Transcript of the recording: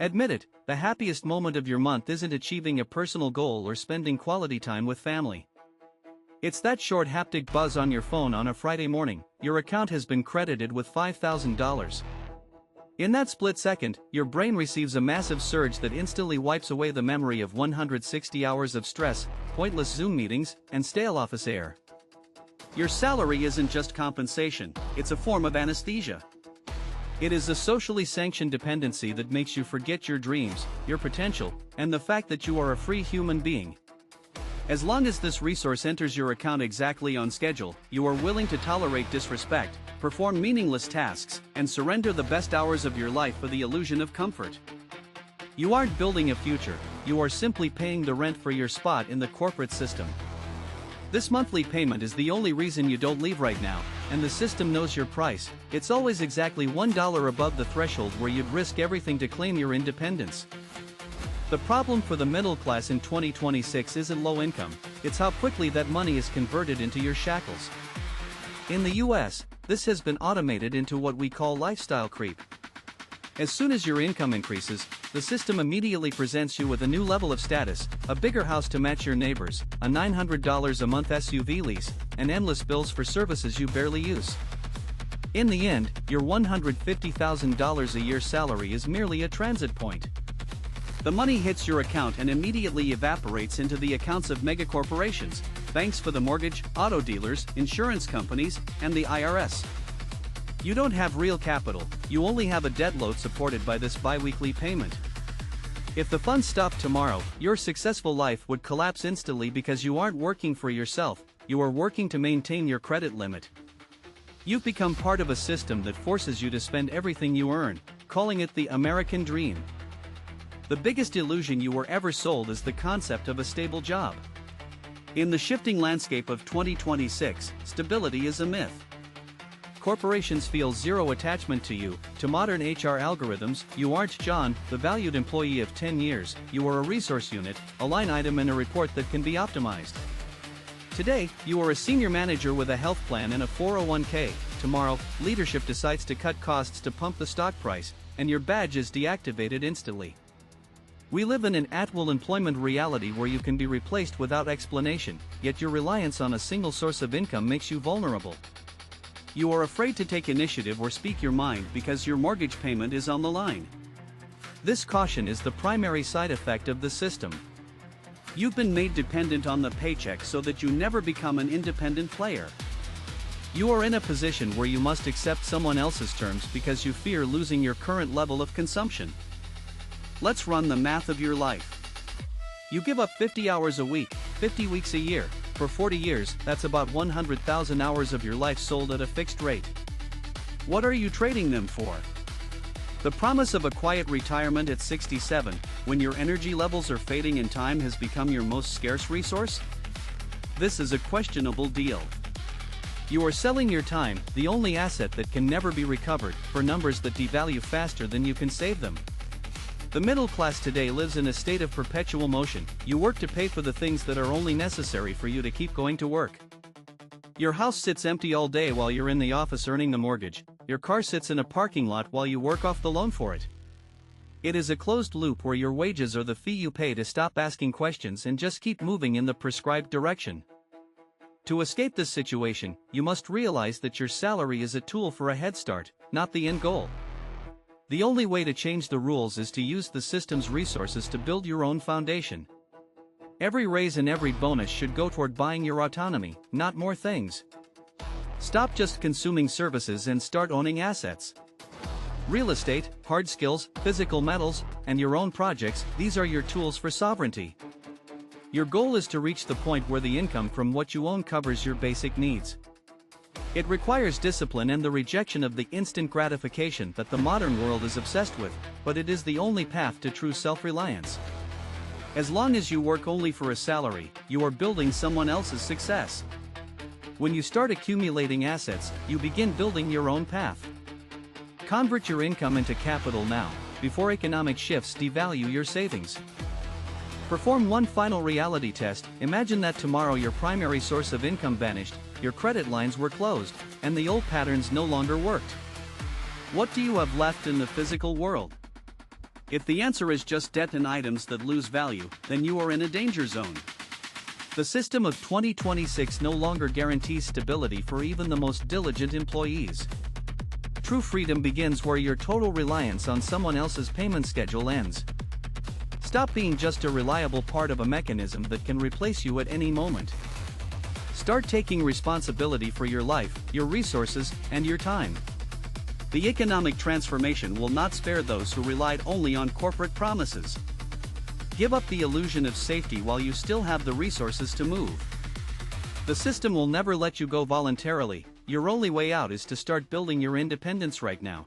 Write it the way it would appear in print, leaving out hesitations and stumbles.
Admit it, the happiest moment of your month isn't achieving a personal goal or spending quality time with family. It's that short haptic buzz on your phone on a Friday morning. Your account has been credited with $5,000. In that split second, your brain receives a massive surge that instantly wipes away the memory of 160 hours of stress, pointless Zoom meetings, and stale office air. Your salary isn't just compensation, it's a form of anesthesia. It is a socially sanctioned dependency that makes you forget your dreams, your potential, and the fact that you are a free human being. As long as this resource enters your account exactly on schedule, you are willing to tolerate disrespect, perform meaningless tasks, and surrender the best hours of your life for the illusion of comfort. You aren't building a future, you are simply paying the rent for your spot in the corporate system. This monthly payment is the only reason you don't leave right now, and the system knows your price. It's always exactly $1 above the threshold where you'd risk everything to claim your independence. The problem for the middle class in 2026 isn't low income, it's how quickly that money is converted into your shackles. In the US, this has been automated into what we call lifestyle creep. As soon as your income increases, the system immediately presents you with a new level of status, a bigger house to match your neighbors, a $900 a month SUV lease, and endless bills for services you barely use. In the end, your $150,000 a year salary is merely a transit point. The money hits your account and immediately evaporates into the accounts of megacorporations, banks for the mortgage, auto dealers, insurance companies, and the IRS. You don't have real capital, you only have a debt load supported by this bi-weekly payment. If the funds stopped tomorrow, your successful life would collapse instantly because you aren't working for yourself, you are working to maintain your credit limit. You've become part of a system that forces you to spend everything you earn, calling it the American dream. The biggest illusion you were ever sold is the concept of a stable job. In the shifting landscape of 2026, stability is a myth. Corporations feel zero attachment to you, to modern HR algorithms. You aren't John, the valued employee of 10 years, you are a resource unit, a line item in a report that can be optimized. Today, you are a senior manager with a health plan and a 401k. Tomorrow, leadership decides to cut costs to pump the stock price, and your badge is deactivated instantly. We live in an at-will employment reality where you can be replaced without explanation, yet your reliance on a single source of income makes you vulnerable. You are afraid to take initiative or speak your mind because your mortgage payment is on the line. This caution is the primary side effect of the system. You've been made dependent on the paycheck so that you never become an independent player. You are in a position where you must accept someone else's terms because you fear losing your current level of consumption. Let's run the math of your life. You give up 50 hours a week, 50 weeks a year. For 40 years, that's about 100,000 hours of your life sold at a fixed rate. What are you trading them for? The promise of a quiet retirement at 67, when your energy levels are fading and time has become your most scarce resource? This is a questionable deal. You are selling your time, the only asset that can never be recovered, for numbers that devalue faster than you can save them. The middle class today lives in a state of perpetual motion. You work to pay for the things that are only necessary for you to keep going to work. Your house sits empty all day while you're in the office earning the mortgage. Your car sits in a parking lot while you work off the loan for it. It is a closed loop where your wages are the fee you pay to stop asking questions and just keep moving in the prescribed direction. To escape this situation, you must realize that your salary is a tool for a head start, not the end goal. The only way to change the rules is to use the system's resources to build your own foundation. Every raise and every bonus should go toward buying your autonomy, not more things. Stop just consuming services and start owning assets. Real estate, hard skills, physical metals, and your own projects, these are your tools for sovereignty. Your goal is to reach the point where the income from what you own covers your basic needs. It requires discipline and the rejection of the instant gratification that the modern world is obsessed with, but it is the only path to true self-reliance. As long as you work only for a salary, you are building someone else's success. When you start accumulating assets, you begin building your own path. Convert your income into capital now, before economic shifts devalue your savings. Perform one final reality test. Imagine that tomorrow your primary source of income vanished, your credit lines were closed, and the old patterns no longer worked. What do you have left in the physical world? If the answer is just debt and items that lose value, then you are in a danger zone. The system of 2026 no longer guarantees stability for even the most diligent employees. True freedom begins where your total reliance on someone else's payment schedule ends. Stop being just a reliable part of a mechanism that can replace you at any moment. Start taking responsibility for your life, your resources, and your time. The economic transformation will not spare those who relied only on corporate promises. Give up the illusion of safety while you still have the resources to move. The system will never let you go voluntarily. Your only way out is to start building your independence right now.